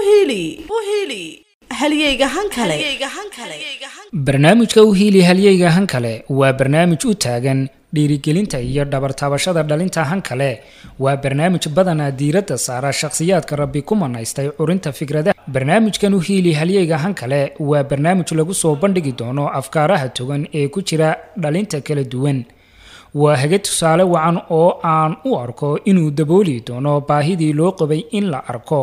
وهيلي هليجا هنكله barnaamijka u hiili halyeyga hankale waa barnaamij u taagan dhiirigelinta iyo dhabartaabashada dhalinta hankale waa barnaamij badanaa diiradda saara shakhsiyaadka rabbi ku manaystay curinta fikradaha barnaamijkan u hiili halyeyga hankale waa barnaamij lagu soo bandhigi doono afkaaraha togan ee ku jira dhalinta kala duwan waa haga tusaale wacan oo aan u arko inuu dabooli doono baahidii loo qabay in la arko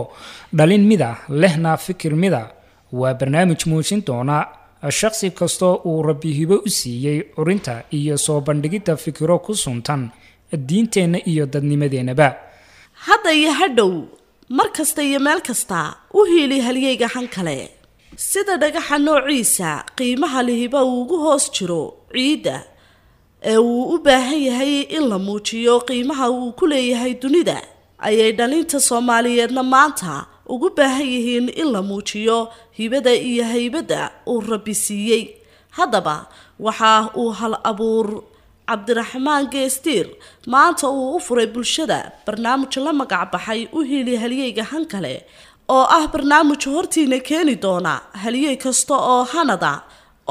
dhalin mida lehna fikir mida waa barnaamij muujin doona shakhsi kastoo uu rabbi hibo u siiyey curinta iyo soo bandhigidda fikiro ku suntan diinteenna iyo dadnimadeenaba hadda iyo hadhow mar kasta iyo meel kasta u hiili halyeyga hankale sida dhagaxa noociisa qiimaha lihiba uu ugu hoos jiro ciidda ee uu u baahan yahay in la muujiyo qiimaha uu ku leeyahay dunida ayay dhalinta Soomaaliyeedna maanta ugu baahan yihiin in la muujiyo hibada iyo haybada uu rabbi siiyey haddaba waxa uu hal abuur Cabdiraxmaan Geestiir maanta uu u furay bulshada barnaamij la magac baxay u hiili halyeyga hankale oo ah barnaamij hortiina keeni doona halyey kasta oo hanada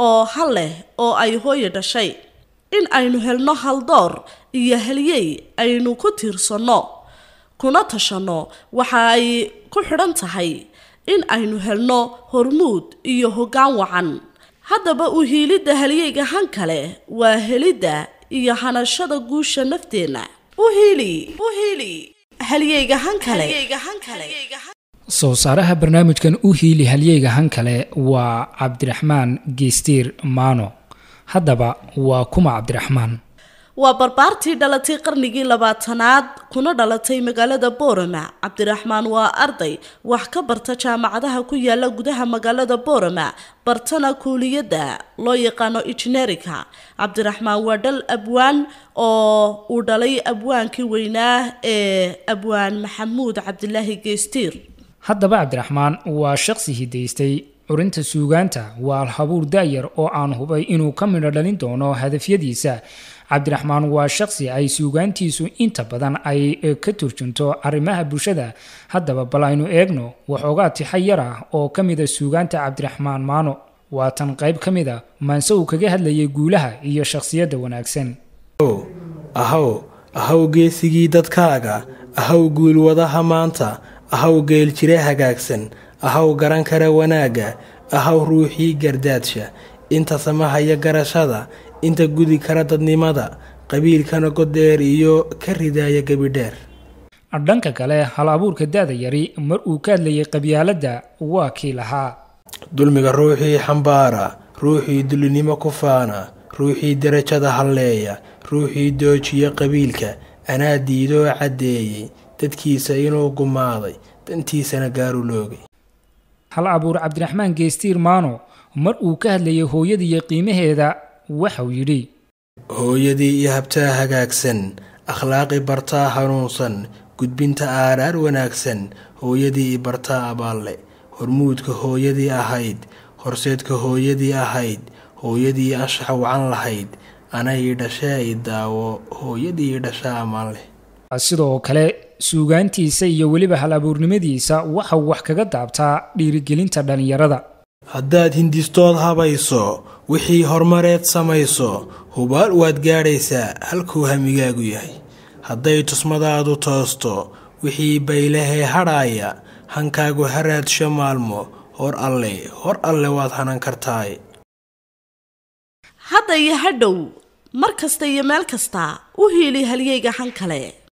oo hal leh oo ay hooyo dhashay in aynu helno hal door iyo halyey aynu ku tiirsano kuna tashano waxa ay ku xidhan tahay in aynu helno hormuud iyo hoggaan wacan haddaba u hiilidda halyeyga hankale waa helidda iyo hanashada guusha nafteena u hiili halyeyga hankale soo saaraha barnaamijkan u hiili halyeyga hankale waa Cabdiraxmaan Geestiir Maano haddaba waa kuma Cabdiraxmaan waa barbaartii dhalatay qarnigii 20aad kuna dhalatay magaalada Boorama Cabdiraxmaan waa arday wax ka barta jaamacadaha ku yaala gudaha magaalada Boorama bartana kuuliyada loo yaqaano engineerinka Cabdiraxmaan waa dal abwaan oo uu dhalay abwaankii weynaa ee abwaan Maxamuud Cabdilaahi Geestiir haddaba Cabdiraxmaan waa shakhsi hidaystay curinta suugaanta waa habuur daayar oo aan hubay inuu ka midho dhalin doono hadafyadiisa Cabdiraxmaan waa shakhsi ay suugaantiisu inta badan ay ka turjunto arrimaha bulshada haddaba bal aynu eegno waxoogaa tixayar ah oo ka mid ah suugaanta Cabdiraxmaan Maano waa tan qayb ka mid ah maanse uu kaga hadlayay guulaha iyo shakhsiyadda wanaagsan ahaw geesigii dadkaaga ahaw guul wadaha maanta ahaw geel jire hagaagsan ahaw garan kara wanaaga ahaw ruuxii gardaadsha inta samahaya garashada inta gudi kara dadnimada qabiilkana godeer iyo ka ridaaya gabidheer dhanka kale hal abuurka daada yari mar uu ka hadlayay qabyaaladda waa kii lahaa dulmiga ruuxii xambaara ruuxii dulinimo ku faana ruuxii darajada halleeya ruuxii doojiya qabiilka anaa diidoo caddeeyey dadkiisa inuu gumaaday dantiisana gaaru loogay hal abuur Cabdiraxmaan Geestiir Maano mar uu ka hadlayay hooyadii qiimaheeda waxau yidhi hooyadii iyo habtaa hagaagsan akhlaaqi bartaa hanuunsan gudbinta aaraar wanaagsan hooyadii i bartaa abaalle hormuudka hooyadii ahayd horseedka hooyadii ahayd hooyadii anshaxa wacan lahayd anay dhashay daawo hooyadii dhashaa amaanleh sidoo kale suugaantiisa iyo weliba hal abuurnimadiisa waxa wax kaga daabtaa dhiirigelinta dhalinyarada haddaad hindistood habayso wixii horumareed samayso hubaal waad gaadhaysaa halkuu hamigaagu yahay hadday tusmadaadu toosto wixii baylahee hadhaaya hankaagu haraadsho maalmo hor alle waad hanan kartaay hadda iyo hadhow mar kasta iyo meel kasta u hiili halyeyga hankale